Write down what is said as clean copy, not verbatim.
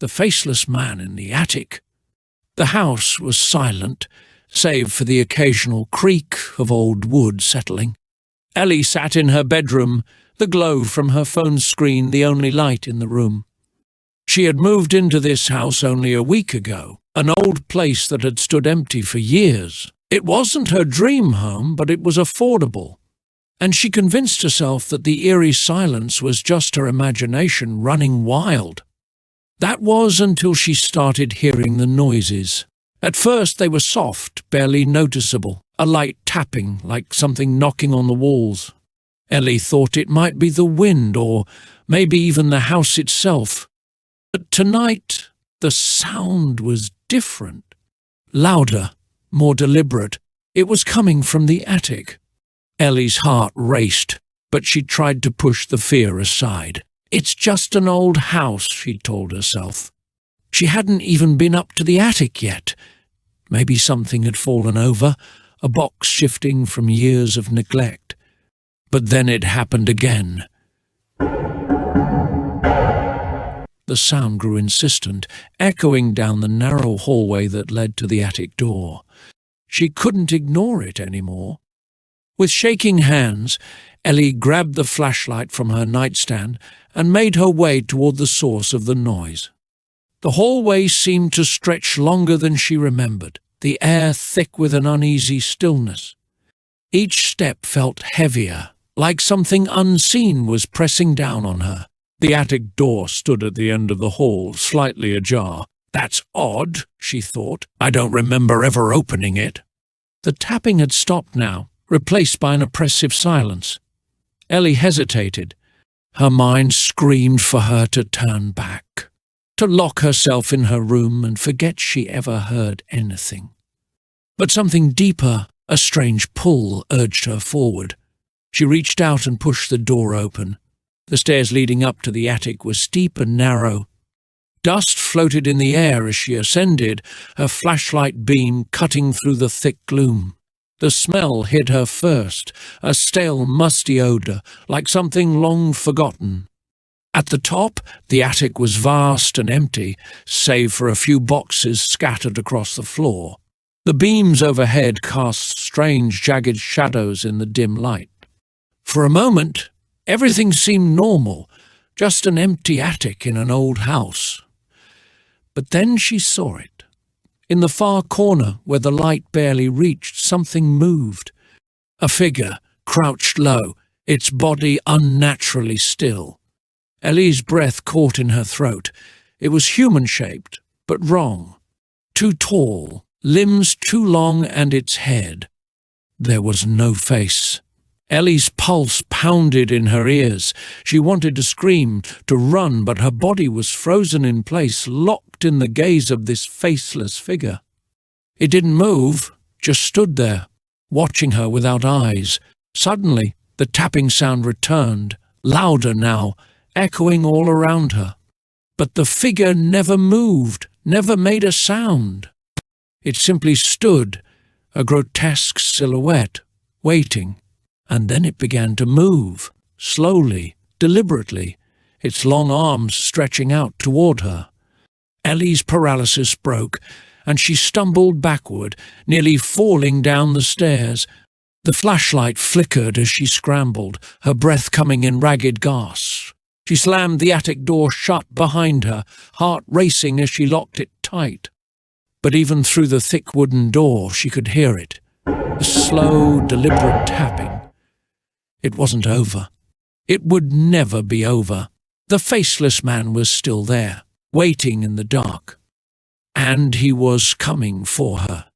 The faceless man in the attic. The house was silent, save for the occasional creak of old wood settling. Ellie sat in her bedroom, the glow from her phone screen the only light in the room. She had moved into this house only a week ago, an old place that had stood empty for years. It wasn't her dream home, but it was affordable. And she convinced herself that the eerie silence was just her imagination running wild. That was until she started hearing the noises. At first they were soft, barely noticeable, a light tapping like something knocking on the walls. Ellie thought it might be the wind or maybe even the house itself. But tonight the sound was different. Louder, more deliberate. It was coming from the attic. Ellie's heart raced, but she tried to push the fear aside. It's just an old house, she told herself. She hadn't even been up to the attic yet. Maybe something had fallen over, a box shifting from years of neglect. But then it happened again. The sound grew insistent, echoing down the narrow hallway that led to the attic door. She couldn't ignore it anymore. With shaking hands, Ellie grabbed the flashlight from her nightstand and made her way toward the source of the noise. The hallway seemed to stretch longer than she remembered, the air thick with an uneasy stillness. Each step felt heavier, like something unseen was pressing down on her. The attic door stood at the end of the hall, slightly ajar. That's odd, she thought. I don't remember ever opening it. The tapping had stopped now, replaced by an oppressive silence. Ellie hesitated. Her mind screamed for her to turn back, to lock herself in her room and forget she ever heard anything. But something deeper, a strange pull, urged her forward. She reached out and pushed the door open. The stairs leading up to the attic were steep and narrow. Dust floated in the air as she ascended, her flashlight beam cutting through the thick gloom. The smell hit her first, a stale, musty odour, like something long forgotten. At the top, the attic was vast and empty, save for a few boxes scattered across the floor. The beams overhead cast strange, jagged shadows in the dim light. For a moment, everything seemed normal, just an empty attic in an old house. But then she saw it. In the far corner, where the light barely reached, something moved. A figure, crouched low, its body unnaturally still. Ellie's breath caught in her throat. It was human-shaped, but wrong. Too tall, limbs too long, and its head. There was no face. Ellie's pulse pounded in her ears. She wanted to scream, to run, but her body was frozen in place, locked in the gaze of this faceless figure. It didn't move, just stood there, watching her without eyes. Suddenly, the tapping sound returned, louder now, echoing all around her. But the figure never moved, never made a sound. It simply stood, a grotesque silhouette, waiting. And then it began to move, slowly, deliberately, its long arms stretching out toward her. Ellie's paralysis broke, and she stumbled backward, nearly falling down the stairs. The flashlight flickered as she scrambled, her breath coming in ragged gasps. She slammed the attic door shut behind her, heart racing as she locked it tight. But even through the thick wooden door she could hear it, the slow, deliberate tapping. It wasn't over. It would never be over. The faceless man was still there, waiting in the dark. And he was coming for her.